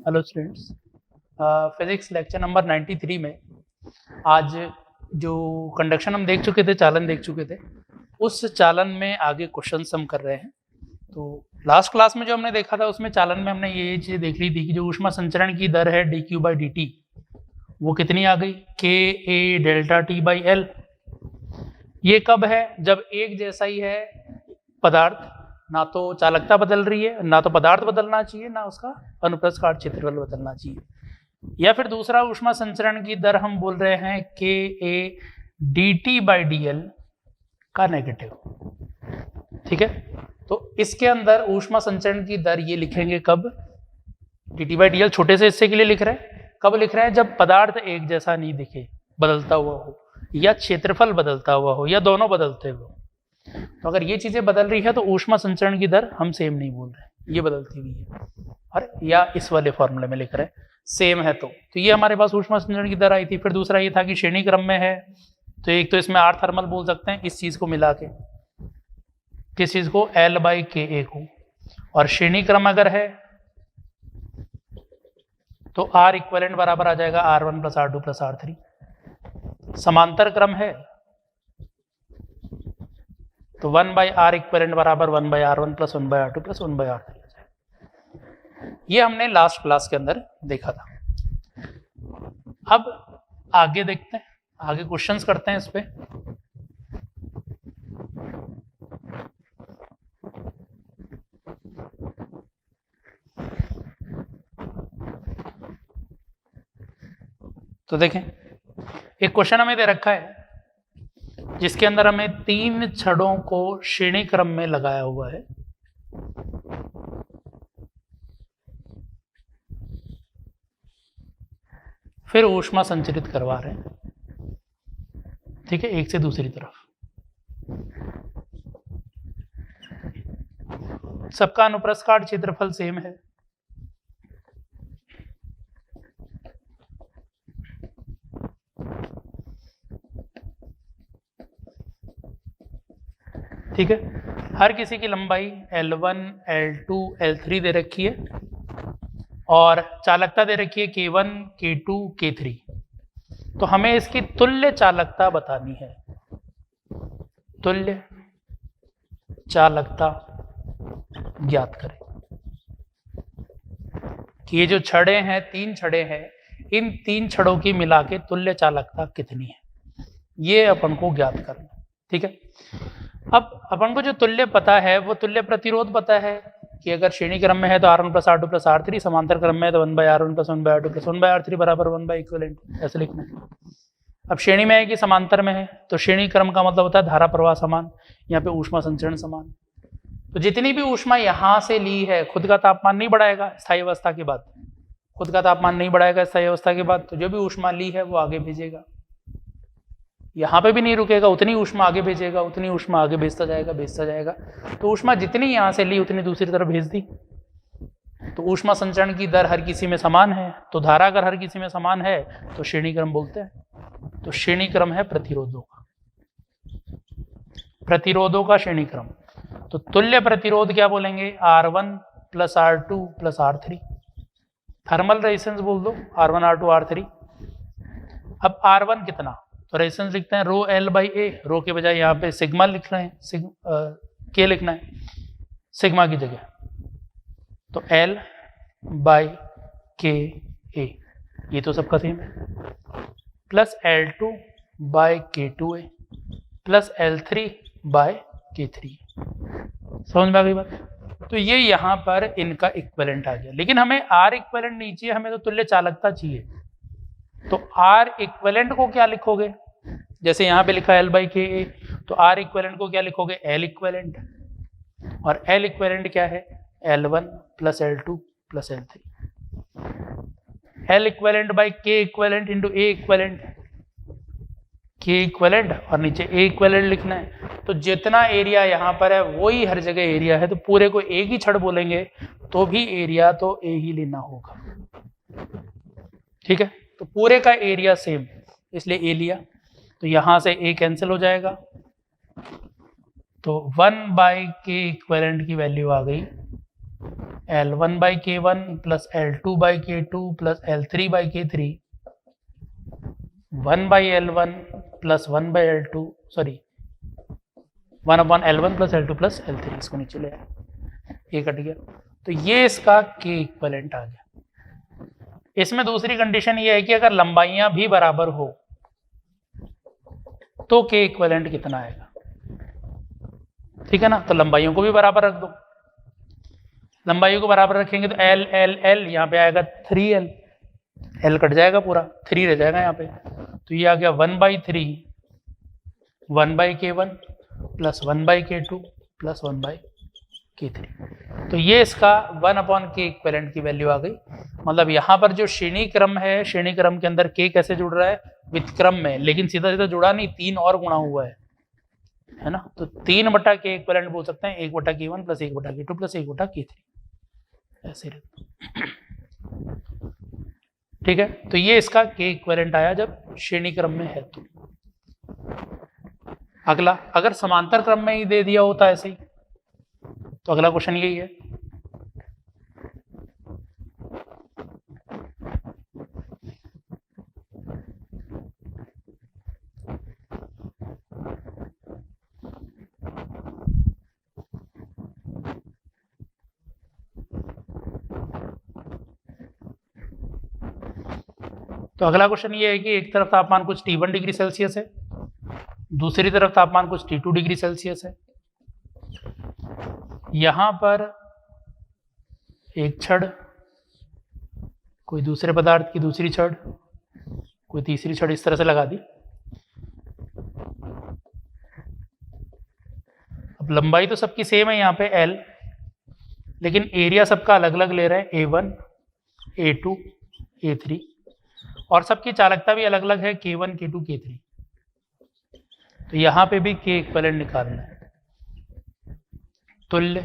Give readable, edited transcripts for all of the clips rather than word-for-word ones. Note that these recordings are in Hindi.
Hello students, physics lecture number 93 में आज जो कंडक्शन हम देख चुके थे, चालन देख चुके थे, उस चालन में आगे क्वेश्चंस हम कर रहे हैं। तो लास्ट क्लास में जो हमने देखा था उसमें चालन में हमने ये चीज़ देख ली थी कि जो ऊष्मा संचरण की दर है dq/dt वो कितनी आ गई, ka delta t by L. ये कब है? जब एक जैसा ही है पदार्थ, ना तो चालकता बदल रही है, ना तो पदार्थ बदलना चाहिए, ना उसका अनुप्रस्थ काट क्षेत्रफल बदलना चाहिए। या फिर दूसरा ऊष्मा संचरण की दर हम बोल रहे हैं के ए dt/dl का नेगेटिव। ठीक है, तो इसके अंदर ऊष्मा संचरण की दर ये लिखेंगे कब? dt/dl छोटे से हिस्से के लिए लिख रहे हैं। कब लिख रहे हैं? जब पदार्थ एक जैसा नहीं दिखे, बदलता हुआ हो, या क्षेत्रफल बदलता हुआ हो, या दोनों बदलते हुए हो। तो अगर ये चीजें बदल रही है तो ऊष्मा संचरण की दर हम सेम नहीं बोल रहे, ये बदलती हुई है, और या इस वाले फॉर्मूले में लिख रहे हैं सेम है। तो ये हमारे पास ऊष्मा संचरण की दर आई थी। फिर दूसरा ये था कि श्रेणी क्रम में है, तो एक तो इसमें आर थर्मल बोल सकते हैं इस चीज को मिला के, किस चीज को? L/Ka को। और श्रेणी क्रम अगर है तो R इक्विवेलेंट बराबर आ जाएगा R1 + R2 + R3। समांतर क्रम है तो 1/R इक्विवेलेंट बराबर 1/R1 + 1/R2 + 1/R3 आ जाएगा। ये हमने लास्ट क्लास के अंदर देखा था। अब आगे देखते हैं, आगे क्वेश्चंस करते हैं इस पे। तो देखें, एक क्वेश्चन हमें दे रखा है जिसके अंदर हमें 3 छड़ों को श्रेणी क्रम में लगाया हुआ है। फिर ऊष्मा संचरित करवा रहे हैं, ठीक है, एक से दूसरी तरफ। सबका अनुप्रस्थ काट क्षेत्रफल सेम है। ठीक है, हर किसी की लंबाई L1, L2, L3 दे रखी है, और चालकता दे रखी है K1, K2, K3। तो हमें इसकी तुल्य चालकता बतानी है। तुल्य चालकता ज्ञात करें कि ये जो छड़े हैं, 3 छड़े हैं, इन 3 छड़ों की मिला के तुल्य चालकता कितनी है, ये अपन को ज्ञात करना। ठीक है, अब अपन को जो तुल्य पता है वो तुल्य प्रतिरोध पता है कि अगर श्रेणी क्रम में है तो R1 + R2 + R3, समांतर क्रम में है तो 1/R1 + 1/R2 + 1/R3 बराबर 1/इक्विवेलेंट, ऐसे लिखना है। अब श्रेणी में है कि समांतर में है, तो श्रेणी क्रम का मतलब होता है धारा प्रवाह समान, यहाँ पे ऊष्मा संचरण समान। तो जितनी भी ऊष्मा यहाँ से ली है, खुद का तापमान नहीं बढ़ाएगा स्थायी अवस्था के बाद, खुद का तापमान नहीं बढ़ाएगा स्थायी अवस्था के बाद, तो जो भी ऊष्मा ली है वो आगे भेजेगा, यहाँ पे भी नहीं रुकेगा, उतनी ऊष्मा आगे भेजेगा, उतनी ऊष्मा आगे भेजता जाएगा, भेजता जाएगा। तो ऊष्मा जितनी यहाँ से ली उतनी दूसरी तरफ भेज दी। तो ऊष्मा संचरण की दर हर किसी में समान है, तो धारा अगर हर किसी में समान है तो श्रेणी क्रम बोलते हैं। तो श्रेणी क्रम है प्रतिरोधों का, प्रतिरोधों का श्रेणी क्रम। तो तुल्य प्रतिरोध क्या बोलेंगे? R1 + R2 + R3। Thermal resistance बोल दो, R1, R2, R3। अब R1 कितना? तो रेजिस्टेंस लिखते हैं ρL/A, रो के बजाय यहाँ पे सिग्मा लिख रहे हैं, के लिखना है सिग्मा की जगह, तो L/KA, ये तो सबका सेम है, प्लस L2/K2A प्लस L3/K3। समझ में आ गई बात? तो ये यहाँ पर इनका इक्विवेलेंट आ गया, लेकिन हमें R इक्विवेलेंट नहीं चाहिए, हमें तो तुल्य चालकता चाहिए। तो R इक्विवेलेंट को क्या लिखोगे? जैसे यहाँ पे लिखा L/KA, तो R इक्विवेलेंट को क्या लिखोगे? L equivalent. और L इक्विवेलेंट क्या है? L1 + L2 + L3। L equivalent by K equivalent into A equivalent, K equivalent और नीचे A इक्विवेलेंट लिखना है। तो जितना एरिया यहाँ पर है वही हर जगह एरिया है, तो पूरे को एक ही छड़ बोलेंगे तो भी एरिया तो A ही लेना होगा। ठीक है, तो पूरे का एरिया सेम, इसलिए A लिया। तो यहाँ से A कैंसिल हो जाएगा, तो 1/K इक्विवेलेंट की वैल्यू आ गई L1 by K1 plus L2 by K2 plus L3 by K3, 1 by L1 plus 1 by L2, sorry 1 upon L1 plus L2 plus L3, इसको नीचे ले आए, ये कट गया। तो ये इसका K इक्विवेलेंट आ गया। इसमें दूसरी कंडीशन ये है कि अगर लंबाइयां भी बराबर हो तो K इक्विवेलेंट कितना आएगा, ठीक है ना। तो लंबाइयों को भी बराबर रख दो, लंबाइयों को बराबर रखेंगे तो L L L यहाँ पे आएगा 3L, L कट जाएगा पूरा, 3 रह जाएगा यहाँ पे। तो ये आ गया 1/3 1/K1 plus 1/K2 plus 1/K3। तो ये इसका 1/K इक्विवेलेंट की वैल्यू आ गई। मतलब यहाँ पर जो श्रेणी क्रम है, श्रेणी क्रम के अंदर K कैसे जुड़ रहा है, व्युत्क्रम में, लेकिन सीधा सीधा जुड़ा नहीं, 3 और गुणा हुआ है ना। तो 3/K इक्विवेलेंट बोल सकते हैं, 1/K1 plus 1/K2 plus 1/K3, ऐसे ठीक है। तो ये इसका K इक्विवेलेंट आया जब श्रेणी क्रम में है। तो अगला, अगर समांतर क्रम में ही दे दिया होता ऐसे ही, तो अगला क्वेश्चन यही है, तो अगला क्वेश्चन ये है कि एक तरफ तापमान कुछ T1 डिग्री सेल्सियस है, दूसरी तरफ तापमान कुछ T2 डिग्री सेल्सियस है। यहां पर एक छड़, कोई दूसरे पदार्थ की दूसरी छड़, कोई तीसरी छड़ इस तरह से लगा दी। अब लंबाई तो सबकी सेम है यहाँ पे L, लेकिन एरिया सबका अलग अलग ले रहे हैं, A1 A2 A3, और सबकी चालकता भी अलग अलग है, K1 K2 K3। तो यहाँ पे भी K इक्विवेलेंट निकालना है। तुल्य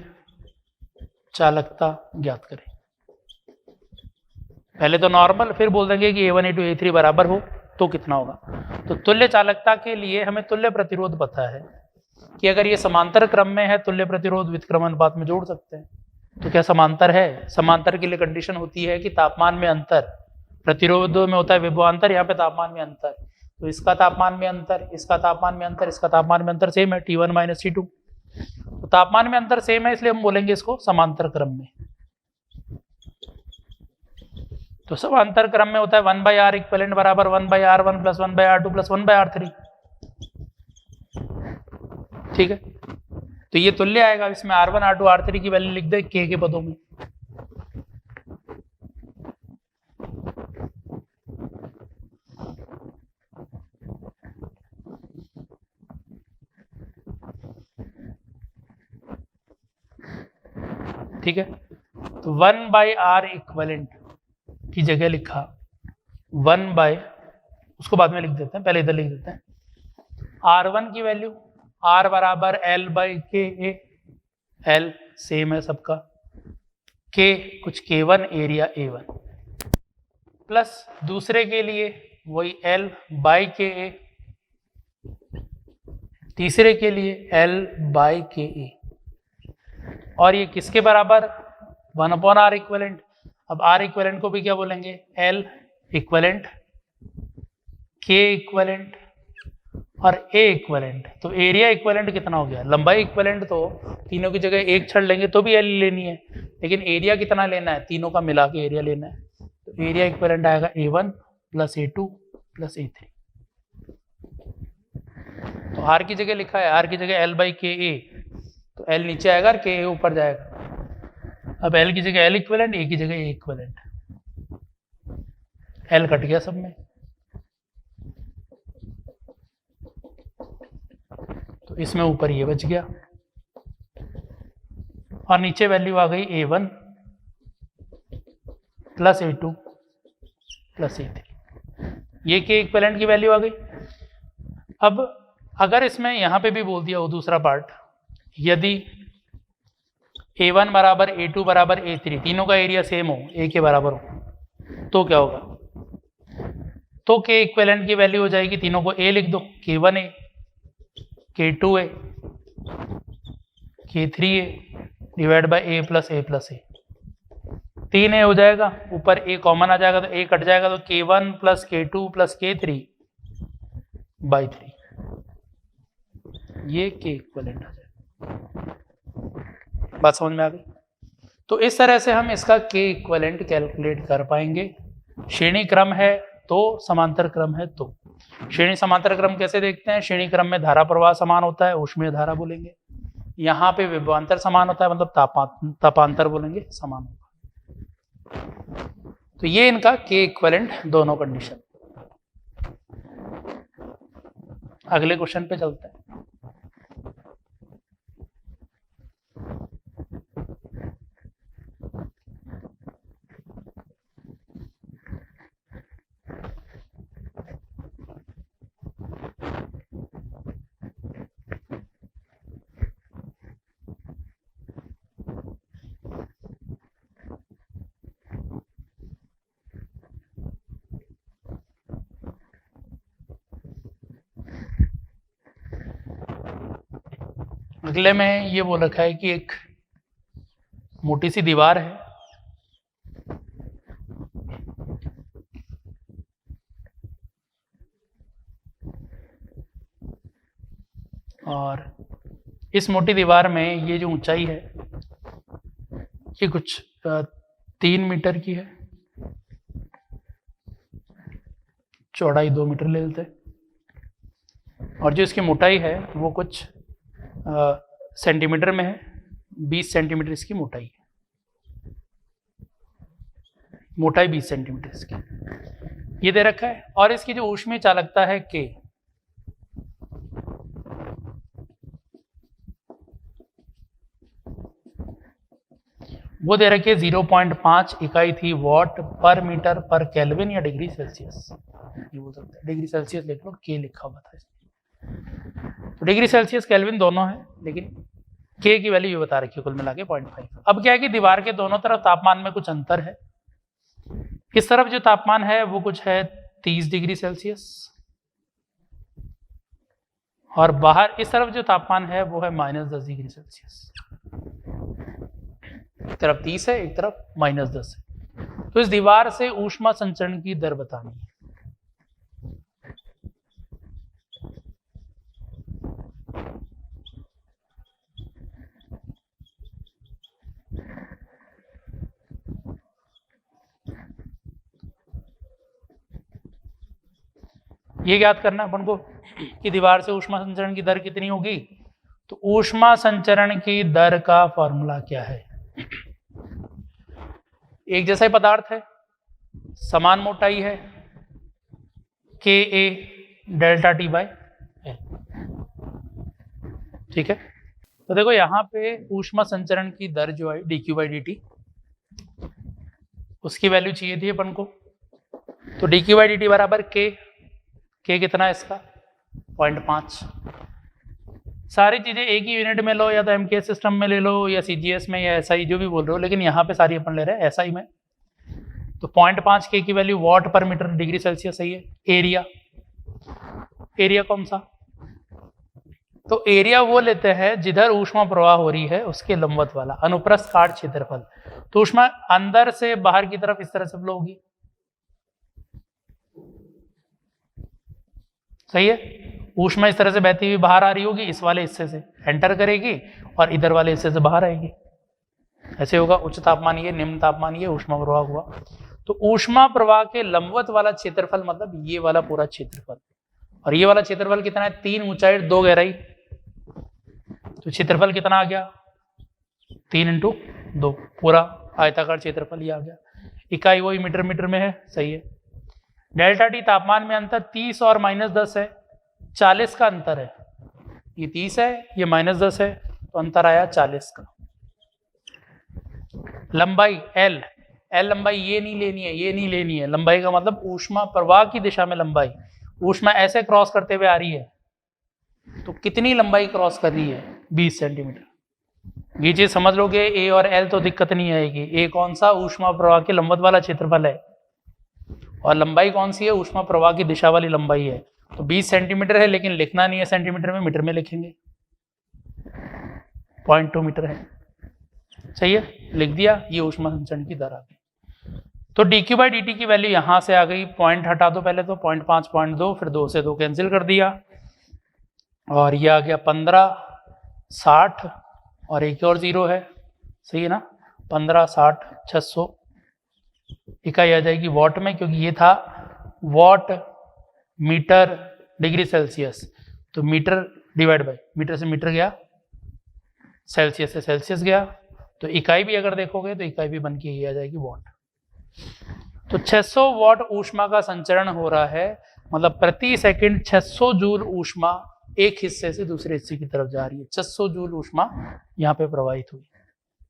चालकता ज्ञात करें। पहले तो नॉर्मल, फिर बोल देंगे कि A1 A2 A3 बराबर हो तो कितना होगा। तो तुल्य चालकता के लिए हमें तुल्य प्रतिरोध पता है कि अगर ये समांतर क्रम में है, तुल्य प्रतिरोध व्युत्क्रम अनुपात में जोड़ सकते हैं। तो क्या समांतर है? समांतर के लिए कंडीशन होती है कि तापमान में अंतर, प्रतिरोध में होता है विभवांतर, यहाँ पे तापमान में अंतर। तो इसका तापमान में अंतर, इसका तापमान में अंतर, इसका तापमान में अंतर सेम है, T1 माइनस T2। तो तापमान में अंतर सेम है, इसलिए हम बोलेंगे इसको समांतर क्रम में। तो समांतर क्रम में होता है 1/R इक्विवेलेंट बराबर 1/R1 plus 1/R2 plus 1/R3, ठीक है। तो ये तुल्य आएगा, इसमें R1 R2 R3 की वैल्यू लिख दे K के पदों में। ठीक है, तो 1/R इक्विवेलेंट की जगह लिखा 1/, उसको बाद में लिख देते हैं, पहले इधर लिख देते हैं। R1 की वैल्यू R बराबर L/KA, L सेम है सबका, K कुछ K1 एरिया A1, प्लस दूसरे के लिए वही L/KA, तीसरे के लिए L/KA, और ये किसके बराबर? 1/R equivalent. अब R इक्विवेलेंट को भी क्या बोलेंगे? L इक्विवेलेंट, K इक्विवेलेंट और A इक्विवेलेंट। तो एरिया इक्विवेलेंट कितना हो गया? लंबाई इक्विवेलेंट तो तीनों की जगह एक छड़ लेंगे तो भी L लेनी है, लेकिन एरिया कितना लेना है? तीनों का मिला के एरिया लेना है। तो एरिया इक्विवेलेंट आएगा A1 plus A2 plus A3। तो R की जगह लिखा है, R की जगह L/KA, तो L नीचे आएगा और KA ऊपर जाएगा। अब L की जगह L इक्विवेलेंट, A की जगह A इक्विवेलेंट, L कट गया सब में। तो इसमें ऊपर ये बच गया और नीचे वैल्यू आ गई A1 plus A2 plus A3, ये K इक्विवेलेंट की वैल्यू आ गई। अब अगर इसमें यहाँ पे भी बोल दिया हो दूसरा पार्ट, यदि A1 बराबर A2 बराबर A3, तीनों का एरिया सेम हो, A के बराबर हो, तो क्या होगा? तो K इक्विवेलेंट की वैल्यू हो जाएगी, तीनों को A लिख दो, K1A, K2A, K3A divide by A plus A plus A। 3a हो जाएगा, ऊपर a कॉमन आ जाएगा तो a कट जाएगा, तो k1 plus k2 plus k3 by 3, ये k इक्विवेलेंट आ जाएगा। बात समझ में आ गई? तो इस तरह से हम इसका k इक्विवेलेंट कैलकुलेट कर पाएंगे। श्रेणी क्रम है तो, समांतर क्रम है तो। श्रेणी समांतर क्रम कैसे देखते हैं? श्रेणी क्रम में धारा प्रवाह समान होता है, ऊष्मीय धारा बोलेंगे। यहाँ पे विभवांतर समान होता है, मतलब तापांतर बोलेंगे, समान होगा। तो ये इनका k इक्विवेलेंट दोनों कंडीशन। अगले क्वेश्चन पे चलते हैं। अगले में ये बोल रखा है कि एक मोटी सी दीवार है, और इस मोटी दीवार में ये जो ऊंचाई है ये कुछ 3 मीटर की है, चौड़ाई 2 मीटर ले लेते, और जो इसकी मोटाई है वो कुछ सेंटीमीटर में है, 20 सेंटीमीटर इसकी मोटाई है, मोटाई 20 सेंटीमीटर इसकी, ये दे रखा है। और इसकी जो ऊष्मीय चालकता है K, वो दे रखी है 0.5 इकाई थी वॉट पर मीटर पर केल्विन या डिग्री सेल्सियस, ये बोल सकते हैं। डिग्री सेल्सियस लिख लो, K लिखा हुआ था। तो डिग्री सेल्सियस केल्विन दोनों है, लेकिन K की वैल्यू ये बता रखी है कुल मिला के 0.5। अब क्या है कि दीवार के दोनों तरफ तापमान में कुछ अंतर है। इस तरफ जो तापमान है वो कुछ है 30 डिग्री सेल्सियस, और बाहर इस तरफ जो तापमान है वो है -10 डिग्री सेल्सियस। एक तरफ 30 है, एक तरफ -10 है। तो इस दीवार से ऊष्मा संचरण की दर बतानी है। ये याद करना अपन को कि दीवार से ऊष्मा संचरण की दर कितनी होगी। तो ऊष्मा संचरण की दर का फॉर्मूला क्या है? एक जैसा ही पदार्थ है, समान मोटाई है, KA delta T by L, ठीक है। तो देखो यहाँ पे ऊष्मा संचरण की दर जो है dQ/dt, उसकी वैल्यू चाहिए थी अपन को। तो dQ/dt बराबर K कितना है इसका? 0.5। सारी चीजें एक ही यूनिट में लो, या तो MKS सिस्टम में ले लो, या CGS में, या SI, जो भी बोल रहे हो, लेकिन यहाँ पे सारी अपन ले रहे हैं SI में। तो 0.5 K की वैल्यू वॉट पर मीटर डिग्री सेल्सियस सही है। एरिया कौन सा? तो एरिया वो लेते हैं जिधर ऊष्मा प्रवाह हो रही है उसके लंबवत वाला, अनुप्रस्थ काट क्षेत्रफल। तो ऊष्मा अंदर से बाहर की तरफ इस तरह से फ्लो होगी, सही है। ऊष्मा इस तरह से बहती हुई बाहर आ रही होगी, इस वाले हिस्से से एंटर करेगी और इधर वाले हिस्से से बाहर आएगी, ऐसे होगा। उच्च तापमान ये, निम्न तापमान ये, ऊष्मा प्रवाह हुआ। तो ऊष्मा प्रवाह के लंबवत वाला क्षेत्रफल मतलब ये वाला पूरा क्षेत्रफल, और ये वाला क्षेत्रफल कितना है? 3 ऊंचाई 2 गहराई, तो क्षेत्रफल कितना आ गया? 3 × 2, पूरा आयताकार क्षेत्रफल ये आ गया। इकाई वही मीटर में है, सही है। डेल्टा T तापमान में अंतर 30 और -10 है, 40 का अंतर है। ये 30 है, ये -10 है, तो अंतर आया 40 का। लंबाई L लंबाई ये नहीं लेनी है, ये नहीं लेनी है। लंबाई का मतलब ऊष्मा प्रवाह की दिशा में लंबाई। ऊष्मा ऐसे क्रॉस करते हुए आ रही है, तो कितनी लंबाई क्रॉस कर रही है? 20 सेंटीमीटर। ये चीज समझ लोगे, A और L तो दिक्कत नहीं आएगी। A कौन सा? ऊष्मा प्रवाह के लंबवत वाला क्षेत्रफल है, और लंबाई कौन सी है? ऊष्मा प्रवाह की दिशा वाली लंबाई है। तो 20 सेंटीमीटर है, लेकिन लिखना नहीं है सेंटीमीटर में, मीटर में लिखेंगे। 0.2 मीटर है, सही है, लिख दिया। ये ऊष्मा संचरण की दर आ गई। तो dq बाई dt की वैल्यू यहां से आ गई, पॉइंट हटा दो पहले तो, 0.5 0.2, फिर 2 से 2 कैंसिल कर दिया और ये आ गया 15 60 और एक और 0 है, सही है ना, 15 60 600 इकाई आ जाएगी वॉट में, क्योंकि ये था वॉट मीटर डिग्री सेल्सियस, तो मीटर डिवाइड बाय मीटर से मीटर गया, सेल्सियस से सेल्सियस गया, तो इकाई भी अगर देखोगे तो इकाई भी बन के ये आ जाएगी वॉट। तो 600 वॉट ऊष्मा का संचरण हो रहा है, मतलब प्रति सेकंड 600 जूल ऊष्मा एक हिस्से से दूसरे हिस्से की तरफ जा रही है। 600 जूल ऊष्मा यहाँ पे प्रवाहित हुई।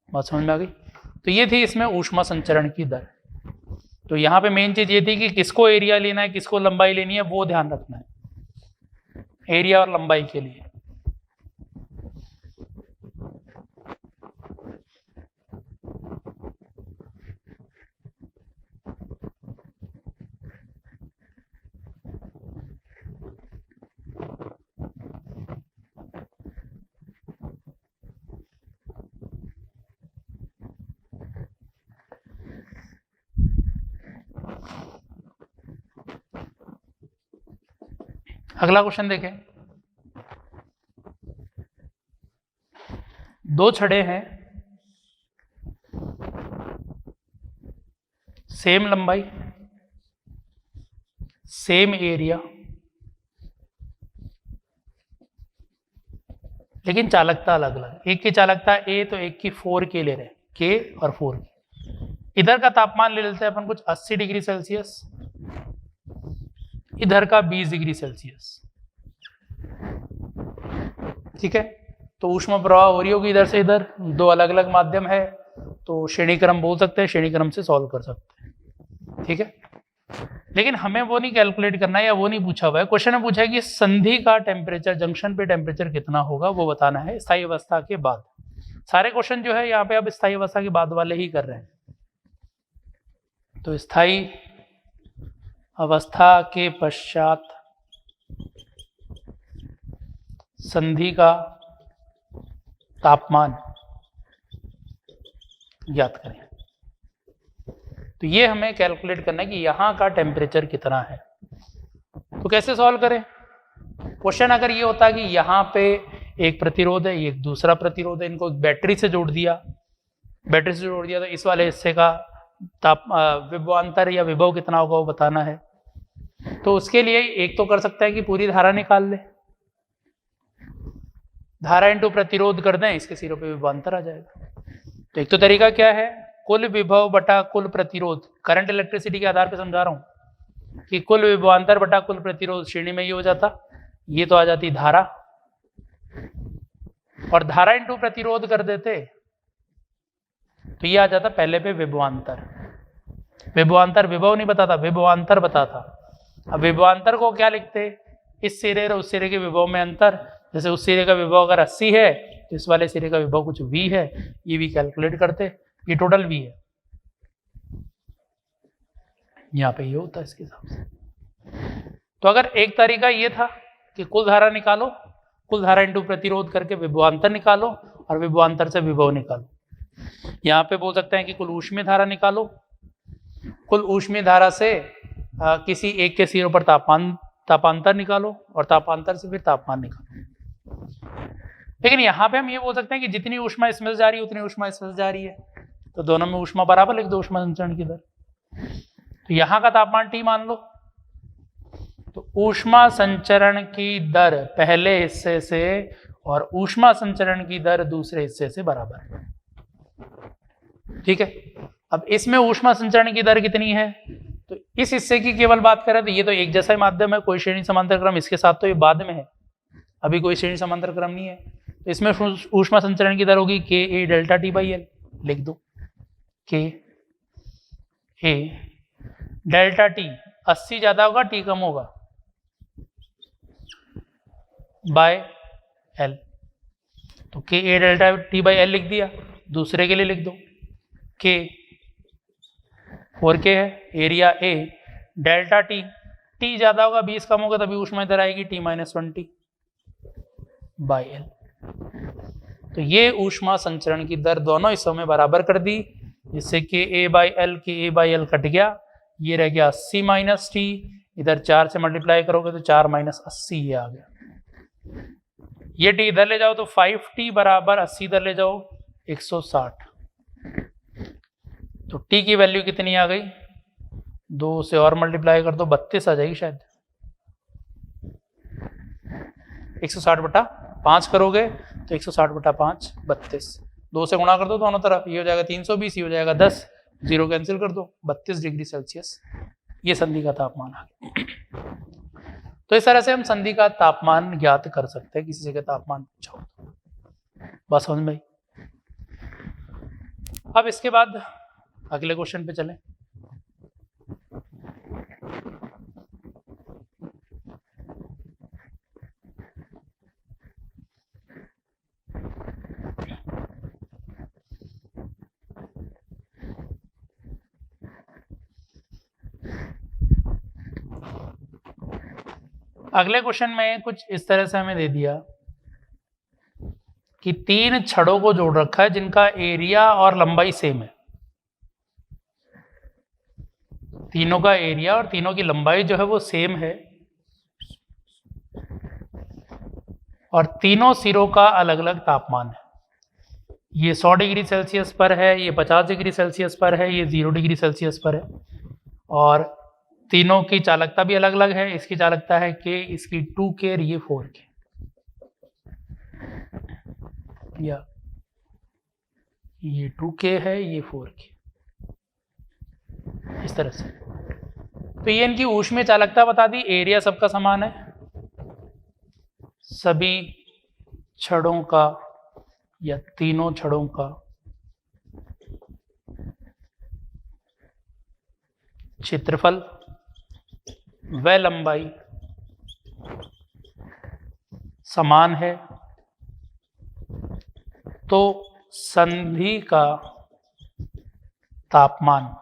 बात समझ में आ गई? तो ये थी इसमें ऊष्मा संचरण की दर। तो यहाँ पे मेन चीज ये थी कि किसको एरिया लेना है, किसको लंबाई लेनी है, वो ध्यान रखना है, एरिया और लंबाई के लिए। अगला क्वेश्चन देखें। दो छड़े हैं, सेम लंबाई, सेम एरिया, लेकिन चालकता अलग अलग। एक की चालकता A तो एक की 4K ले रहे हैं, K और 4K। इधर का तापमान ले लेते हैं अपन कुछ 80 डिग्री सेल्सियस, इधर का 20 डिग्री सेल्सियस, ठीक है। तो ऊष्मा प्रवाह हो रही होगी इधर से इधर, दो अलग अलग माध्यम है, तो श्रेणी क्रम बोल सकते हैं, श्रेणी क्रम से सॉल्व कर सकते हैं, ठीक है। लेकिन हमें वो नहीं कैलकुलेट करना है या वो नहीं पूछा हुआ है। क्वेश्चन में पूछा है कि संधि का टेम्परेचर, जंक्शन पे टेम्परेचर कितना होगा, वो बताना है स्थायी अवस्था के बाद। सारे क्वेश्चन जो है यहाँ पे अब स्थायी अवस्था के बाद वाले ही कर रहे हैं। तो स्थायी अवस्था के पश्चात संधि का तापमान ज्ञात करें। तो ये हमें कैलकुलेट करना है कि यहाँ का टेम्परेचर कितना है। तो कैसे सॉल्व करें? क्वेश्चन अगर ये होता कि यहाँ पे एक प्रतिरोध है, एक दूसरा प्रतिरोध है, इनको बैटरी से जोड़ दिया, बैटरी से जोड़ दिया, तो इस वाले हिस्से का विभवांतर या विभव कितना होगा वो बताना है। तो उसके लिए एक तो कर सकता है कि पूरी धारा निकाल ले, धारा इंटू प्रतिरोध कर दें, इसके सिरों पे विभवांतर आ जाएगा। तो एक तो तरीका क्या है, कुल विभव बटा कुल प्रतिरोध, करंट इलेक्ट्रिसिटी के आधार पे समझा रहा हूं कि कुल विभवांतर बटा कुल प्रतिरोध श्रेणी में ये हो जाता, ये तो आ जाती धारा, और धारा इंटू प्रतिरोध कर देते तो ये आ जाता पहले पे विभवांतर। विभवांतर विभव नहीं बताता, विभवांतर बताता। अब विभवांतर को क्या लिखते, इस सिरे और उस सिरे के विभव में अंतर। जैसे उस सिरे का विभव अगर 80 है तो इस वाले सिरे का विभव कुछ V है, ये भी कैलकुलेट करते, ये टोटल V है, यहाँ पे ये होता है इसके हिसाब से। तो अगर एक तरीका ये था कि कुल धारा निकालो, कुल धारा इंटू प्रतिरोध करके विभवांतर निकालो और विभवांतर से विभव निकालो। यहाँ पे बोल सकते हैं कि कुल ऊष्मीय धारा निकालो, कुल ऊष्मीय धारा से किसी एक के सिरों पर तापांतर निकालो और तापांतर से फिर तापमान निकालो। लेकिन यहाँ पे हम ये बोल सकते हैं कि जितनी ऊष्मा इसमें से जा रही है उतनी ऊष्मा इसमें से जा रही है, तो दोनों में ऊष्मा बराबर लिख दो, ऊष्मा संचरण की दर। तो यहाँ का तापमान T मान लो, तो ऊष्मा संचरण की दर पहले हिस्से से और ऊष्मा संचरण की दर दूसरे हिस्से से बराबर है, ठीक है। अब इसमें ऊष्मा संचरण की दर कितनी है, तो इस हिस्से की केवल बात करें तो ये तो एक जैसा ही माध्यम है, कोई श्रेणी समांतर क्रम इसके साथ तो ये बाद में है, अभी कोई श्रेणी समांतर क्रम नहीं है। तो इसमें ऊष्मा संचरण की दर होगी KA delta T by L, लिख दो KA डेल्टा T, 80 ज्यादा होगा T कम होगा, बाय L। तो KA delta T by L लिख दिया। दूसरे के लिए लिख दो K 4K है, area A delta T, T ज्यादा होगा 20 कम होगा तभी ऊष्मा इधर आएगी T-20 बाई L। तो ये ऊष्मा संचरण की दर दोनों हिस्सों में बराबर कर दी, जिससे के ए बाई एल कट गया, ये रह गया 80 माइनस टी, इधर 4 से मल्टीप्लाई करोगे तो 4 माइनस 80 ये आ गया। ये टी इधर ले जाओ तो 5t बराबर 80 इधर ले जाओ 160। तो टी की वैल्यू कितनी आ गई, 2 से और मल्टीप्लाई कर दो 32 आ जाएगी शायद। 160 बटा 5 करोगे तो 160 बटा 5 32, 2 से गुणा कर दो दोनों तरफ, ये हो जाएगा 320, ये हो जाएगा 10, 0 कैंसिल कर दो, 32 डिग्री सेल्सियस ये संधि का तापमान आ गया। तो इस तरह से हम संधि का तापमान ज्ञात कर सकते हैं, किसी जगह तापमान पूछा हो। बस समझ में। अब इसके बाद अगले क्वेश्चन पे चलें। अगले क्वेश्चन में कुछ इस तरह से हमें दे दिया कि 3 छड़ों को जोड़ रखा है जिनका एरिया और लंबाई सेम है। तीनों का एरिया और तीनों की लंबाई जो है वो सेम है, और तीनों सिरों का अलग अलग तापमान है। ये 100 डिग्री सेल्सियस पर है, ये 50 डिग्री सेल्सियस पर है, ये 0 डिग्री सेल्सियस पर है, और तीनों की चालकता भी अलग अलग है। इसकी चालकता है K, इसकी 2K और ये 4K, या ये 2K है, ये 4K, इस तरह से। तो ये इनकी ऊष्मीय चालकता बता दी। एरिया सबका समान है, सभी छड़ों का या तीनों छड़ों का क्षेत्रफल व लंबाई समान है, तो संधि का तापमान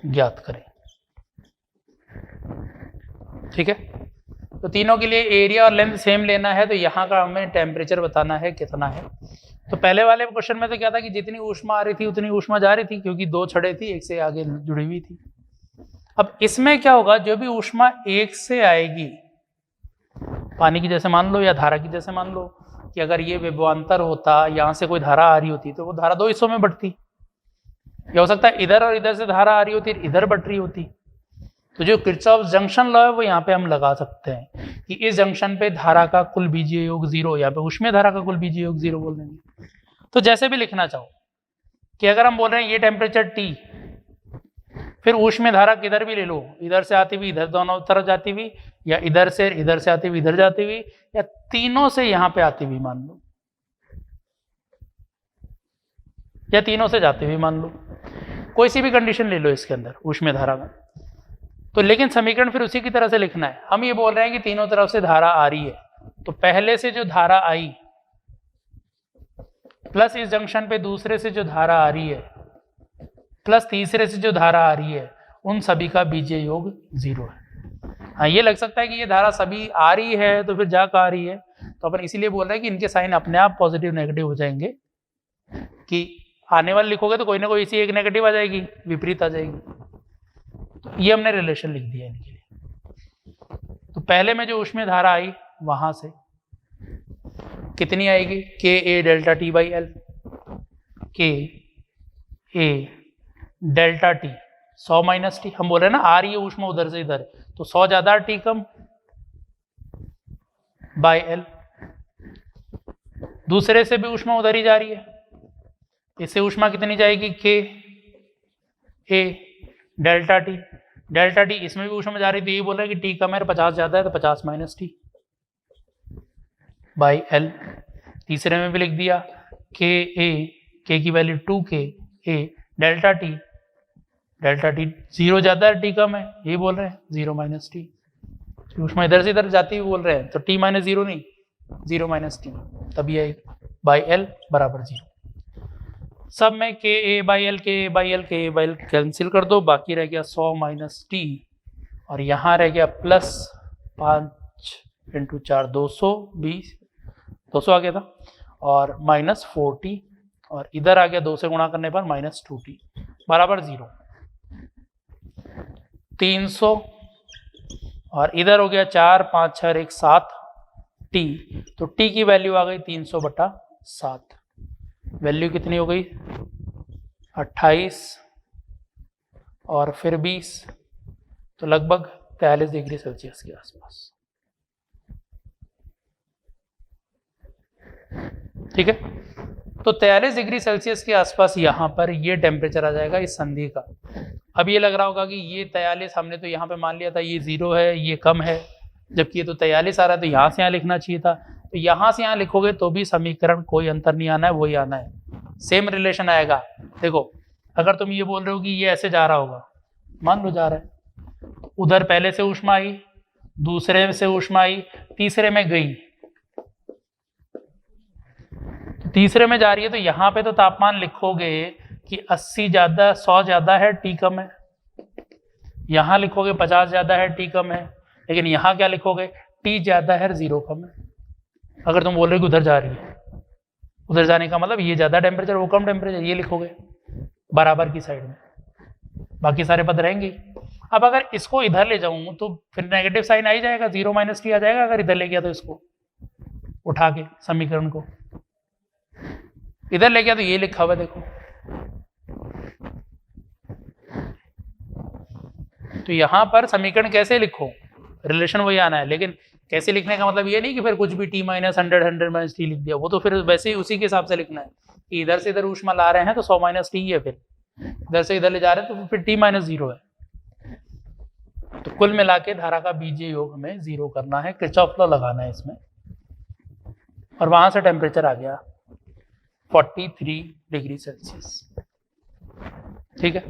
ज्ञात करें। ठीक है, तो तीनों के लिए एरिया और लेंथ सेम लेना है, तो यहाँ का हमें टेम्परेचर बताना है कितना है। तो पहले वाले क्वेश्चन में तो क्या था कि जितनी ऊष्मा आ रही थी उतनी ऊष्मा जा रही थी, क्योंकि 2 छड़ें थी, एक से आगे जुड़ी हुई थी। अब इसमें क्या होगा, जो भी ऊष्मा एक से आएगी, पानी की जैसे मान लो या धारा की जैसे मान लो कि अगर ये विभवांतर होता, यहाँ से कोई धारा आ रही होती तो वो धारा 2 हिस्सों में बढ़ती, या हो सकता है इधर और इधर से धारा आ रही होती, इधर बढ़ रही होती। तो जो किरचॉफ जंक्शन लॉ है वो यहाँ पे हम लगा सकते हैं कि इस जंक्शन पे धारा का कुल बीजीय योग 0, यहाँ पे ऊष्मीय धारा का कुल बीजीय योग 0 बोल देंगे। तो जैसे भी लिखना चाहो कि अगर हम बोल रहे हैं ये टेम्परेचर T, फिर ऊष्मीय धारा किधर भी ले लो, इधर से आती हुई इधर दोनों तरफ जाती हुई, या इधर से आती हुई इधर जाती हुई, या तीनों से यहाँ पे आती हुई मान लो, या तीनों से जाती हुई मान लो, कोई सी भी कंडीशन ले लो इसके अंदर ऊष्मीय धारा में। तो लेकिन समीकरण फिर उसी की तरह से लिखना है। हम ये बोल रहे हैं कि तीनों तरफ से धारा आ रही है, तो पहले से जो धारा आई प्लस इस जंक्शन पे दूसरे से जो धारा आ रही है प्लस तीसरे से जो धारा आ रही है, उन सभी का बीजीय योग 0 है। हाँ, ये लग सकता है कि ये धारा सभी आ रही है तो फिर जा कहाँ आ रही है, तो अपन इसीलिए बोल रहे हैं कि इनके साइन अपने आप पॉजिटिव नेगेटिव हो जाएंगे, कि आने वाले लिखोगे तो कोई ना कोई इसी एक नेगेटिव आ जाएगी, विपरीत आ जाएगी। तो ये हमने रिलेशन लिख दिया इनके लिए। तो पहले में जो ऊष्मीय धारा आई वहां से कितनी आएगी, के ए डेल्टा टी बाई एल, के ए डेल्टा टी 100 माइनस टी। हम बोल रहे हैं ना आ रही है ऊष्मा उधर से इधर, तो 100 ज्यादा टी कम बाय एल। दूसरे से भी ऊष्मा उधर ही जा रही है, इससे ऊष्मा कितनी जाएगी, के ए डेल्टा टी, इसमें भी ऊष्मा जा रही थी, ये बोल रहे हैं कि टी कम है 50 ज्यादा है, तो 50 माइनस टी बाई एल। तीसरे में भी लिख दिया के की वैल्यू 2K, ए डेल्टा टी 0 ज्यादा है टी कम है, ये बोल रहे हैं 0 माइनस टी। ऊष्मा इधर से इधर जाती हुई बोल रहे हैं, तो टी माइनस 0 नहीं, 0 माइनस टी, तभी आएगी बाई एल बराबर 0। सब में के ए बाई एल कैंसिल कर दो, बाकी रह गया 100 माइनस टी, और यहाँ रह गया प्लस 5 × 4 220 आ गया था, और माइनस 4T, और इधर आ गया 2 से गुणा करने पर -2t बराबर 0। 300 और इधर हो गया 4 5 6 1 7 t, तो t की वैल्यू आ गई 300/7। वैल्यू कितनी हो गई 28 और फिर 20, तो लगभग 43 डिग्री सेल्सियस के आसपास। ठीक है, तो 43 डिग्री सेल्सियस के आसपास यहाँ पर ये टेम्परेचर आ जाएगा इस संधि का। अब ये लग रहा होगा कि ये 43 हमने तो यहाँ पे मान लिया था ये 0 है, ये कम है, जबकि ये तो 43 आ रहा है, तो यहाँ से यहाँ लिखना चाहिए था। तो यहाँ से यहाँ लिखोगे तो भी समीकरण कोई अंतर नहीं आना है, वही आना है, सेम रिलेशन आएगा। देखो अगर तुम ये बोल रहे हो कि ये ऐसे जा रहा होगा, मान लो जा रहा है, उधर पहले से ऊष्मा आई, दूसरे से ऊष्मा आई, तीसरे में गई, तीसरे में जा रही है, तो यहाँ पे तो तापमान लिखोगे कि 80 ज्यादा 100 ज्यादा है, टी कम है। यहाँ लिखोगे 50 ज्यादा है, टी कम है। लेकिन यहाँ क्या लिखोगे, टी ज्यादा है, 0 कम है। अगर तुम बोल रहे हो कि उधर जा रही है, उधर जाने का मतलब ये ज्यादा टेम्परेचर वो कम टेम्परेचर, ये लिखोगे बराबर की साइड में, बाकी सारे पद रहेंगे। अब अगर इसको इधर ले जाऊं तो फिर नेगेटिव साइन आ ही जाएगा, 0 - t आ जाएगा अगर इधर ले गया तो, इसको उठा के समीकरण को इधर ले गया तो ये लिखा हुआ देखो। तो यहां पर समीकरण कैसे लिखो, रिलेशन वही आना है, लेकिन कैसे लिखने का मतलब ये नहीं कि फिर कुछ भी t - 100 100 - t लिख दिया, वो तो फिर वैसे ही उसी के हिसाब से लिखना है कि इधर से इधर ऊष्मा ला रहे हैं तो 100 - t है, फिर इधर से इधर ले जा रहे हैं तो फिर t - 0 है। तो कुल मिला के धारा का बीजीय योग हमें 0 करना है, किरचॉफ लॉ लगाना है इसमें, और वहां से टेम्परेचर आ गया 43 डिग्री सेल्सियस। ठीक है,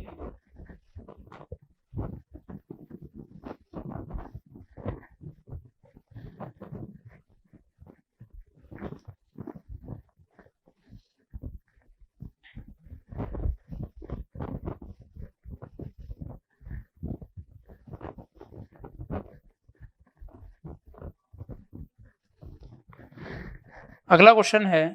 अगला क्वेश्चन है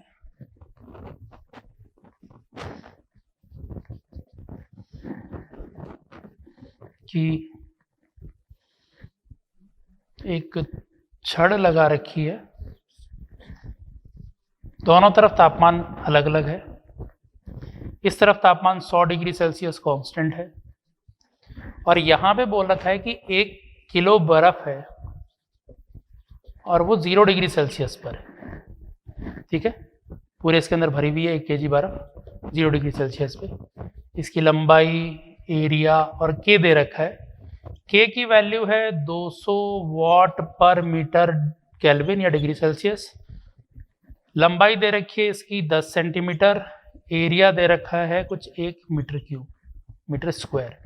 कि एक छड़ लगा रखी है, दोनों तरफ तापमान अलग अलग है। इस तरफ तापमान 100 डिग्री सेल्सियस कांस्टेंट है, और यहाँ पे बोल रखा है कि 1 किलो बर्फ है और वो 0 डिग्री सेल्सियस पर है। ठीक है, पूरे इसके अंदर भरी हुई है 1 kg बर्फ 0 डिग्री सेल्सियस पे। इसकी लंबाई, एरिया और के दे रखा है। के की वैल्यू है 200 वाट पर मीटर केल्विन या डिग्री सेल्सियस। लंबाई दे रखी है इसकी 10 सेंटीमीटर। एरिया दे रखा है कुछ 1 metre cube, metre square.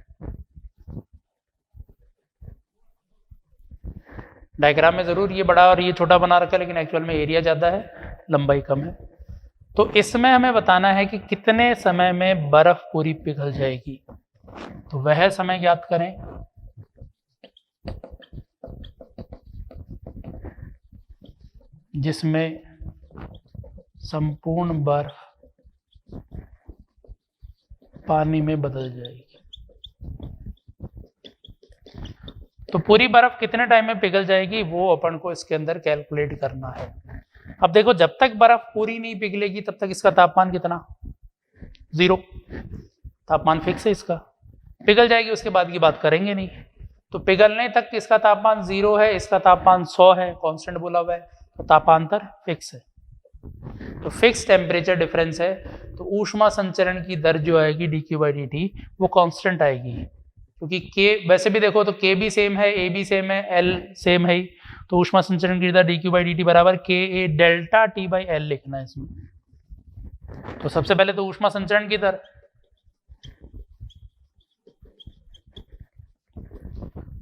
Diagram में जरूर ये बड़ा और ये छोटा बना रखा है, लेकिन एक्चुअल में एरिया ज़्यादा है, लंबाई कम है। तो इसमें हमें बताना है कि कितने समय में बर्फ पूरी पिघल जाएगी। तो वह समय ज्ञात करें। जिसमें संपूर्ण बर्फ पानी में बदल जाएगी। तो पूरी बर्फ कितने टाइम में पिघल जाएगी वो अपन को इसके अंदर कैलकुलेट करना है। अब देखो, जब तक बर्फ पूरी नहीं पिघलेगी तब तक इसका तापमान कितना, 0। तापमान फिक्स है इसका, पिघल जाएगी उसके बाद की बात करेंगे नहीं। तो पिघलने तक इसका तापमान 0 है, इसका तापमान 100 है, कांस्टेंट बोला हुआ है, तो तापांतर फिक्स है। तो फिक्स टेम्परेचर डिफरेंस है, तो ऊष्मा संचरण की दर जो आएगी dq/dt वो कांस्टेंट आएगी, क्योंकि k वैसे भी देखो तो k भी सेम है, a भी सेम है, l सेम है, तो ऊष्मा संचरण की दर dq/dt बराबर ka डेल्टा t/l लिखना है इसमें। तो सबसे पहले तो ऊष्मा संचरण की दर,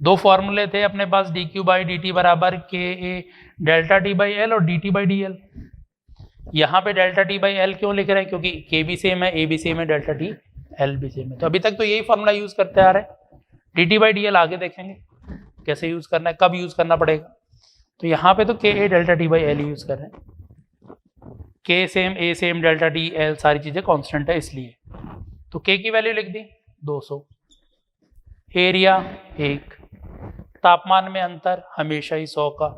दो फॉर्मूले थे अपने पास, dq/dt बराबर ka डेल्टा t/l और dt/dl। यहाँ पे डेल्टा t/l क्यों लिख रहे हैं, क्योंकि k भी सेम है, a भी सेम है, डेल्टा t l भी सेम है। तो अभी तक तो यही फॉर्मूला यूज करते आ रहे हैं। dt/dl आगे देखेंगे कैसे यूज करना है, कब यूज करना पड़ेगा। तो यहाँ पे तो ka डेल्टा t/l यूज कर रहे हैं। के सेम, ए सेम, डेल्टा टी, एल सारी चीज़ें कांस्टेंट है इसलिए। तो के की वैल्यू लिख दी 200, एरिया 1, तापमान में अंतर हमेशा ही 100 का,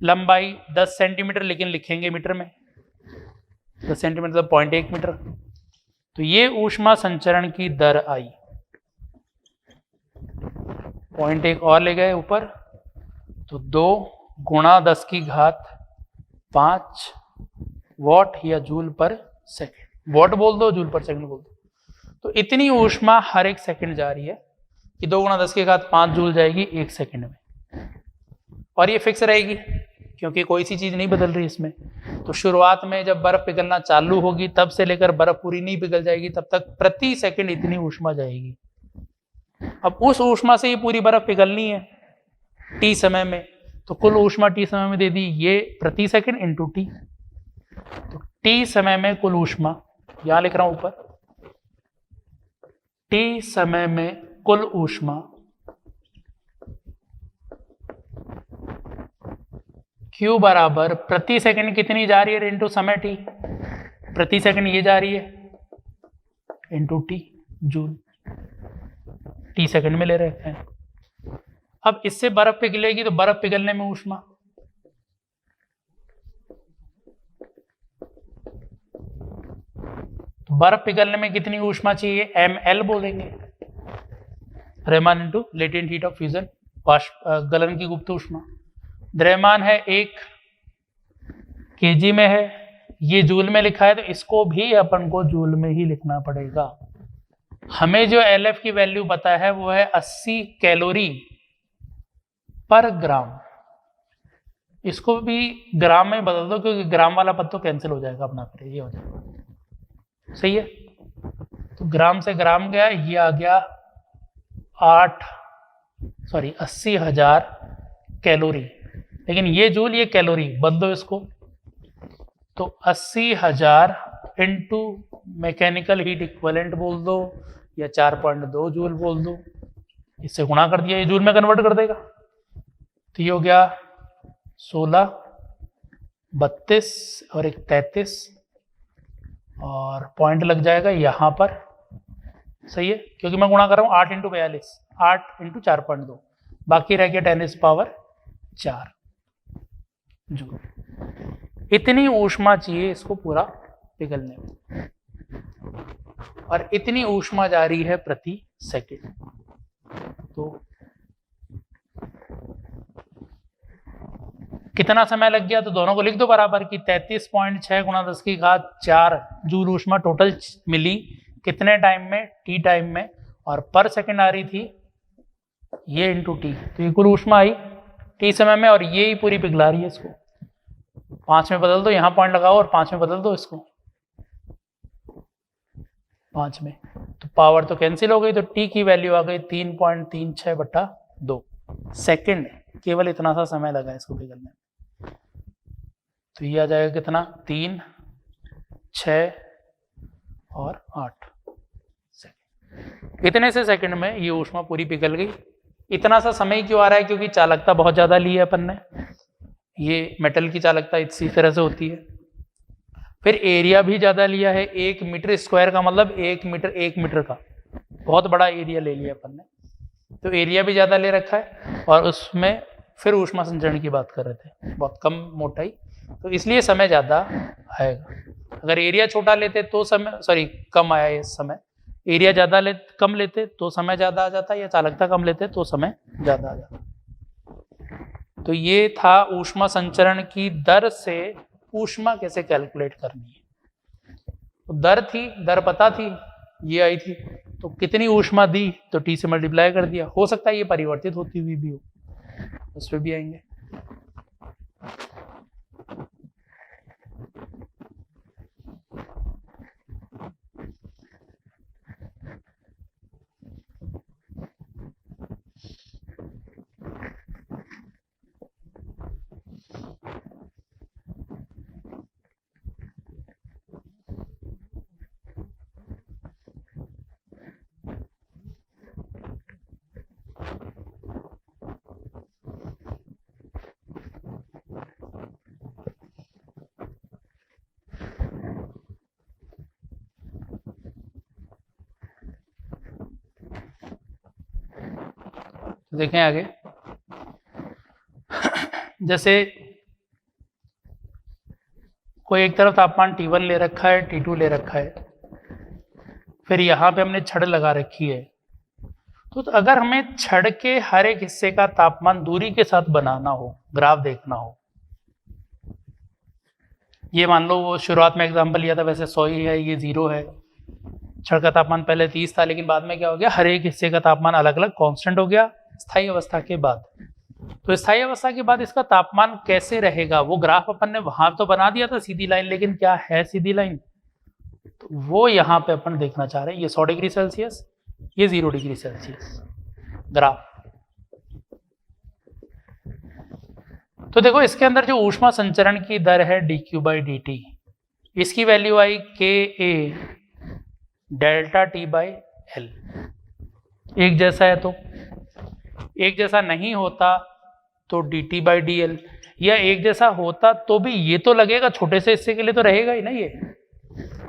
लंबाई 10 सेंटीमीटर लेकिन लिखेंगे मीटर में, 10 सेंटीमीटर 0.1 मीटर। तो ये ऊष्मा संचरण की दर आई, 0.1 और ले गए ऊपर, तो 2 गुणा 10 की घात 5 वॉट या जूल पर सेकंड, वॉट बोल दो जूल पर सेकंड बोल दो। तो इतनी ऊष्मा हर एक सेकंड जा रही है कि 2 गुणा 10 की घात 5 जूल जाएगी 1 सेकंड में, और ये फिक्स रहेगी क्योंकि कोई सी चीज नहीं बदल रही इसमें। तो शुरुआत में जब बर्फ पिघलना चालू होगी तब से लेकर बर्फ पूरी नहीं पिघल जाएगी तब तक प्रति सेकंड इतनी ऊष्मा जाएगी। अब उस ऊष्मा से ये पूरी बर्फ पिघलनी है टी समय में, तो कुल ऊष्मा टी समय में दे दी ये प्रति सेकंड इंटू टी। तो टी समय में कुल ऊष्मा, यहां लिख रहा हूं ऊपर, टी समय में कुल ऊष्मा Q बराबर प्रति सेकंड कितनी जा रही है इंटू समय टी, प्रति सेकंड ये जा रही है into T joule, T second में ले रहे हैं। अब इससे बर्फ पिघलेगी तो बर्फ पिघलने में ऊष्मा, तो बर्फ पिघलने में कितनी ऊष्मा चाहिए, ml बोलेंगे, द्रव्यमान into latent heat of fusion, गलन की गुप्त ऊष्मा। द्रव्यमान है 1 केजी में है, ये जूल में लिखा है तो इसको भी अपन को जूल में ही लिखना पड़ेगा। हमें जो LF की वैल्यू पता है वो है 80 कैलोरी पर ग्राम, इसको भी ग्राम में बदल दो क्योंकि ग्राम वाला पद तो कैंसिल हो जाएगा अपना, फिर ये हो जाएगा, सही है। तो ग्राम से ग्राम गया, ये आ गया 80,000 कैलोरी, लेकिन ये जूल ये कैलोरी बदलो इसको, तो 80,000 इंटू मैकेनिकल हीट इक्विवेलेंट बोल दो या 4.2 जूल बोल दो, इससे गुणा कर दिया, ये जूल में कन्वर्ट कर देगा। तो ये हो गया 16, 32 और एक 33 और पॉइंट लग जाएगा यहाँ पर, सही है, क्योंकि मैं गुणा कर रहा हूँ 8 इंटू 42, 8 इंटू 4.2, बाकी रह गया 10⁴ जूल। इतनी ऊष्मा चाहिए इसको पूरा पिघलने में, और इतनी ऊष्मा जा रही है प्रति सेकंड। तो कितना समय लग गया, तो दोनों को लिख दो बराबर की 33.6 गुणा 10 की घात 4 जूल ऊष्मा टोटल मिली कितने टाइम में, टी टाइम में, और पर सेकंड आ रही थी ये इंटू टी, तो ये कुल ऊष्मा आई टी समय में, और ये ही पूरी पिघला रही है इसको। 5 में बदल दो, यहाँ पॉइंट लगाओ और 5 में बदल दो इसको, 5 में, तो पावर तो कैंसिल हो गई, तो टी की वैल्यू आ गई 3.36/2 सेकंड, केवल इतना सा समय लगा इसको पिघलने में। तो ये आ जाएगा कितना, 3, 6 और 8 सेकंड। इतने से सेकंड में ये ऊष्मा पूरी पिघल गई। इतना सा समय क्यों आ रहा है, क्योंकि चालकता बहुत ज्यादा ली है अपन ने, ये मेटल की चालकता इसी तरह से होती है। फिर एरिया भी ज्यादा लिया है, 1 मीटर स्क्वायर का मतलब 1 मीटर का बहुत बड़ा एरिया ले लिया अपन ने, तो एरिया भी ज्यादा ले रखा है, और उसमें फिर ऊष्मा संचरण की बात कर रहे थे, बहुत कम मोटाई, तो इसलिए समय ज्यादा आएगा। अगर एरिया छोटा लेते तो समय कम आया इस समय, एरिया ज्यादा कम लेते तो समय ज्यादा आ जाता, या चालकता कम लेते तो समय ज्यादा आ जाता। तो ये था ऊष्मा संचरण की दर से ऊष्मा कैसे कैलकुलेट करनी है। तो दर पता थी, ये आई थी, तो कितनी ऊष्मा दी तो टी से मल्टीप्लाई कर दिया। हो सकता है ये परिवर्तित होती हुई भी हो, उस पर भी आएंगे। तो देखें आगे, जैसे कोई एक तरफ तापमान T1 ले रखा है, T2 ले रखा है, फिर यहाँ पे हमने छड़ लगा रखी है। तो अगर हमें छड़ के हर एक हिस्से का तापमान दूरी के साथ बनाना हो, ग्राफ देखना हो, ये मान लो वो शुरुआत में एग्जांपल लिया था वैसे 100 ही है, ये 0 है। छड़ का तापमान पहले 30 था, लेकिन बाद में क्या हो गया, हर एक हिस्से का तापमान अलग अलग कांस्टेंट हो गया स्थायी अवस्था के बाद। तो स्थायी अवस्था के बाद इसका तापमान कैसे रहेगा, वो ग्राफ अपन ने वहां तो बना दिया था सीधी लाइन, लेकिन क्या है सीधी लाइन, तो वो यहाँ पे अपन देखना चाह रहे हैं। ये 100 डिग्री सेल्सियस, ये 0 डिग्री सेल्सियस ग्राफ। तो देखो इसके अंदर जो ऊष्मा संचरण की दर है dQ/dt, इसकी वैल्यू आई KA डेल्टा T/L। एक जैसा है तो, एक जैसा नहीं होता तो dt/dl, या एक जैसा होता तो भी ये तो लगेगा छोटे से हिस्से के लिए तो रहेगा ही ना, ये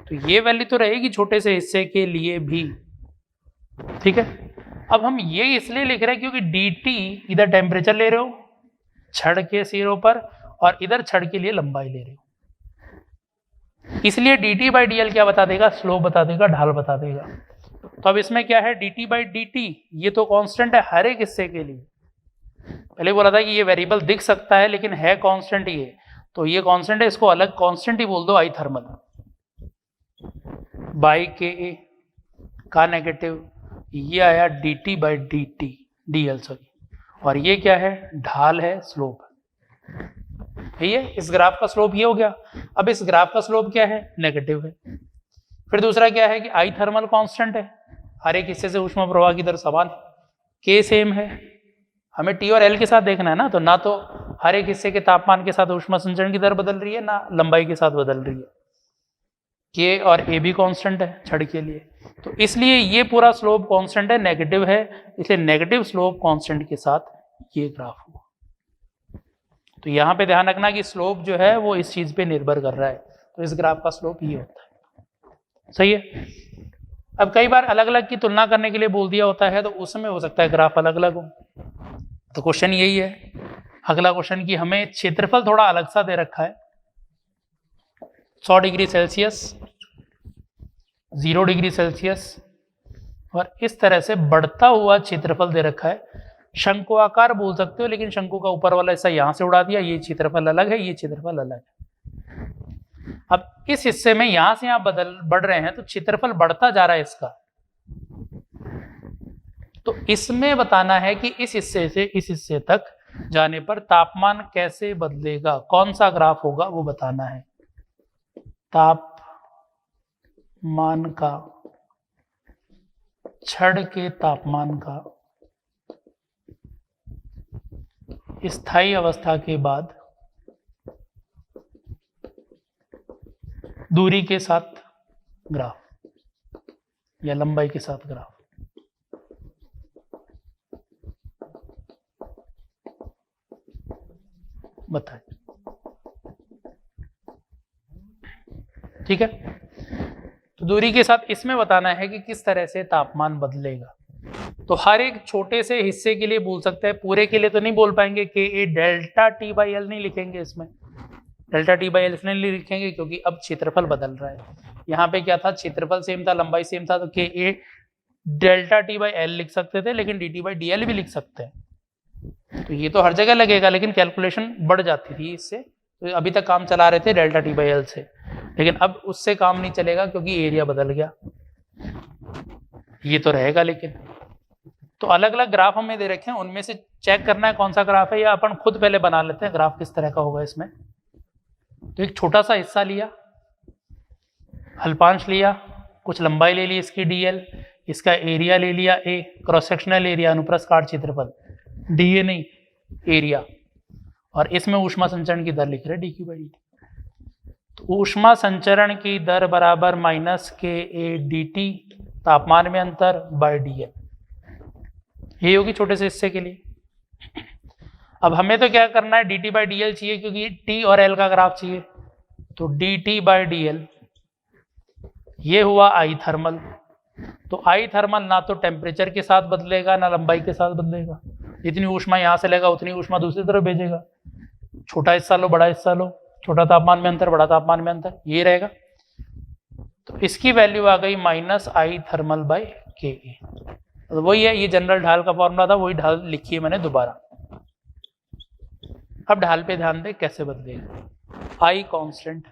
तो ये वैल्यू तो रहेगी छोटे से हिस्से के लिए भी, ठीक है। अब हम ये इसलिए लिख रहे हैं क्योंकि dt इधर टेम्परेचर ले रहे हो छड़ के सिरों पर, और इधर छड़ के लिए लंबाई ले रहे हो, इसलिए dt/dl क्या बता देगा, स्लोप बता देगा, ढाल बता देगा। तो अब इसमें क्या है, dt/dt ये तो कांस्टेंट है हर एक हिस्से के लिए। पहले बोला था कि ये वेरिएबल दिख सकता है लेकिन है कांस्टेंट ये, तो ये कांस्टेंट है, इसको अलग कांस्टेंट ही बोल दो, आई थर्मल बाई KA का नेगेटिव, ये आया dt/dl सॉरी, और ये क्या है, ढाल है, स्लोप है। इस ग्राफ का स्लोप ये हो गया। अब इस ग्राफ का स्लोप क्या है, नेगेटिव है। फिर दूसरा क्या है कि आई थर्मल कांस्टेंट है, हर एक हिस्से से ऊष्मा प्रवाह की दर समान है, K सेम है। हमें T और L के साथ देखना है ना, तो ना तो हर एक हिस्से के तापमान के साथ ऊष्मा संचरण की दर बदल रही है, ना लंबाई के साथ बदल रही है। K और A भी कांस्टेंट है छड़ के लिए, तो इसलिए ये पूरा स्लोप कांस्टेंट है, नेगेटिव है, इसलिए नेगेटिव स्लोप कांस्टेंट के साथ ये ग्राफ हुआ। तो यहाँ पे ध्यान रखना कि स्लोप जो है वो इस चीज पे निर्भर कर रहा है, तो इस ग्राफ का स्लोप ये होता है, सही है। अब कई बार अलग अलग की तुलना करने के लिए बोल दिया होता है, तो उसमें हो सकता है ग्राफ अलग अलग हो। तो क्वेश्चन यही है, अगला क्वेश्चन की हमें क्षेत्रफल थोड़ा अलग सा दे रखा है, 100 डिग्री सेल्सियस, 0 डिग्री सेल्सियस, और इस तरह से बढ़ता हुआ क्षेत्रफल दे रखा है। शंकु आकार बोल सकते हो, लेकिन शंकु का ऊपर वाला हिस्सा यहां से उड़ा दिया, ये क्षेत्रफल अलग है, ये क्षेत्रफल अलग है। अब इस हिस्से में यहां से यहां बढ़ रहे हैं, तो क्षेत्रफल बढ़ता जा रहा है इसका। तो इसमें बताना है कि इस हिस्से से इस हिस्से तक जाने पर तापमान कैसे बदलेगा, कौन सा ग्राफ होगा वो बताना है। तापमान का, छड़ के तापमान का स्थायी अवस्था के बाद दूरी के साथ ग्राफ या लंबाई के साथ ग्राफ। बताइए, ठीक है। तो दूरी के साथ इसमें बताना है कि किस तरह से तापमान बदलेगा। तो हर एक छोटे से हिस्से के लिए बोल सकते हैं, पूरे के लिए तो नहीं बोल पाएंगे, KA डेल्टा T/L नहीं लिखेंगे इसमें, डेल्टा T/L इसलिए नहीं लिखेंगे क्योंकि अब क्षेत्रफल बदल रहा है। यहाँ पे क्या था, क्षेत्रफल सेम था, लंबाई सेम था, तो KA डेल्टा T/L लिख सकते थे, लेकिन dt/dl भी लिख सकते हैं। तो ये तो हर जगह लगेगा, लेकिन कैलकुलेशन बढ़ जाती थी इससे। तो अभी तक काम चला रहे थे डेल्टा T/L से, लेकिन अब उससे काम नहीं चलेगा क्योंकि एरिया बदल गया, ये तो रहेगा। लेकिन तो अलग अलग ग्राफ हमें दे रखे हैं, उनमें से चेक करना है कौन सा ग्राफ है, या अपन खुद पहले बना लेते हैं ग्राफ किस तरह का होगा इसमें। तो एक छोटा सा हिस्सा लिया, अल्पांश लिया, कुछ लंबाई ले ली इसकी dl, इसका एरिया ले लिया a, क्रॉस सेक्शनल एरिया, अनुप्रस्थ काट क्षेत्रफल, dA नहीं एरिया, और इसमें ऊष्मा संचरण की दर लिख रहे dQ/dt। तो ऊष्मा संचरण की दर बराबर -KA dt, तापमान में अंतर बाय dl, ये होगी छोटे से हिस्से के लिए। अब हमें तो क्या करना है, dt/dl चाहिए क्योंकि t और l का ग्राफ चाहिए, तो dt/dl ये हुआ आई थर्मल। तो आई थर्मल ना तो टेम्परेचर के साथ बदलेगा ना लंबाई के साथ बदलेगा, जितनी ऊष्मा यहाँ से लेगा उतनी ऊष्मा दूसरी तरफ भेजेगा। छोटा हिस्सा लो, बड़ा हिस्सा लो, छोटा तापमान में अंतर, बड़ा तापमान में अंतर, ये रहेगा। तो इसकी वैल्यू आ गई -I थर्मल बाई के। तो वही है, ये जनरल ढाल का फॉर्मूला था, वही ढाल लिखी है मैंने दोबारा। अब ढाल पे ध्यान दे कैसे बदलेगा। I कांस्टेंट,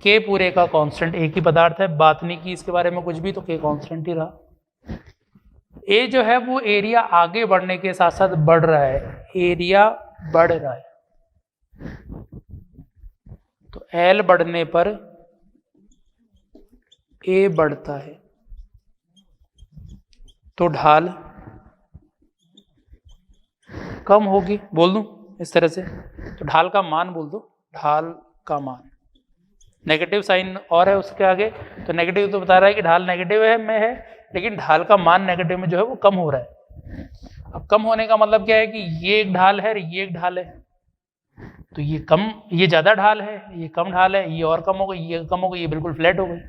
K पूरे का कांस्टेंट, एक ही पदार्थ है, बात नहीं की इसके बारे में कुछ भी, तो K कांस्टेंट ही रहा। A जो है वो एरिया आगे बढ़ने के साथ साथ बढ़ रहा है, एरिया बढ़ रहा है, तो L बढ़ने पर A बढ़ता है, तो ढाल कम होगी। बोल दूं इस तरह से, तो ढाल का मान बोल दो, ढाल का मान, नेगेटिव साइन और है उसके आगे, तो नेगेटिव तो बता रहा है कि ढाल नेगेटिव है में है, लेकिन ढाल का मान नेगेटिव में जो है वो कम हो रहा है। अब कम होने का मतलब क्या है कि ये एक ढाल है, ये एक ढाल है, तो ये कम, ये ज्यादा ढाल है, ये कम ढाल है, ये और कम हो गई, ये कम हो गई, ये बिल्कुल फ्लैट हो गई।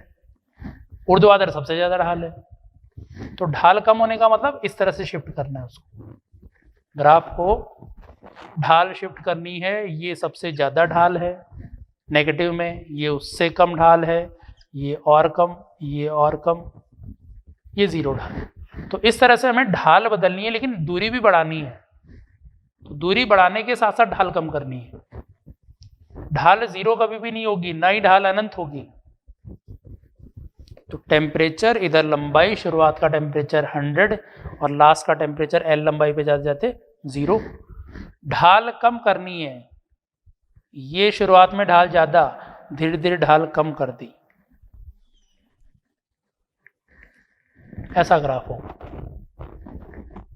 ऊर्ध्वाधर सबसे ज्यादा ढाल है, तो ढाल कम होने का मतलब इस तरह से शिफ्ट करना है उसको, ग्राफ को ढाल शिफ्ट करनी है। ये सबसे ज्यादा ढाल है नेगेटिव में, ये उससे कम ढाल है, ये और कम, ये और कम, ये जीरो ढाल। तो इस तरह से हमें ढाल बदलनी है, लेकिन दूरी भी बढ़ानी है, तो दूरी बढ़ाने के साथ साथ ढाल कम करनी है। ढाल जीरो कभी भी नहीं होगी, ना ही ढाल अनंत होगी। तो टेम्परेचर, इधर लंबाई, शुरुआत का टेम्परेचर 100 और लास्ट का टेम्परेचर L लंबाई पे जाते जाते 0। ढाल कम करनी है, ये शुरुआत में ढाल ज्यादा, धीरे धीरे ढाल कम कर दी, ऐसा ग्राफ हो।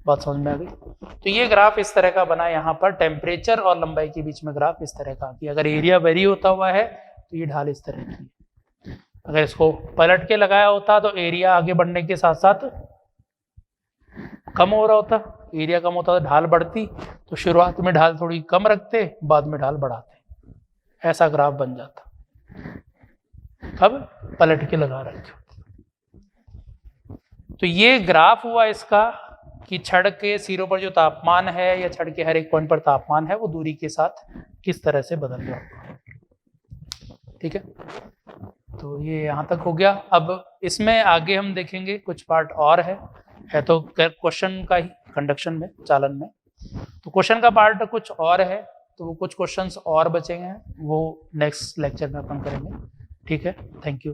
बात समझ में आ गई? तो ये ग्राफ इस तरह का बना, यहाँ पर टेम्परेचर और लंबाई के बीच में ग्राफ इस तरह का, कि अगर एरिया वेरी होता हुआ है तो ये ढाल इस तरह की है। अगर इसको पलट के लगाया होता तो एरिया आगे बढ़ने के साथ साथ कम हो रहा होता, एरिया कम होता तो ढाल बढ़ती, तो शुरुआत में ढाल थोड़ी कम रखते, बाद में ढाल बढ़ाते, ऐसा ग्राफ बन जाता। अब पलट के लगा रखे। तो ये ग्राफ हुआ इसका कि छड़ के सिरों पर जो तापमान है या छड़ के हर एक पॉइंट पर तापमान है वो दूरी के साथ किस तरह से बदल रहा है। ठीक है, तो ये यहाँ तक हो गया। अब इसमें आगे हम देखेंगे कुछ पार्ट और है तो क्वेश्चन का ही, कंडक्शन में, चालन में। तो क्वेश्चन का पार्ट कुछ और है, तो वो कुछ क्वेश्चंस और बचेंगे, वो नेक्स्ट लेक्चर में अपन करेंगे। ठीक है, थैंक यू।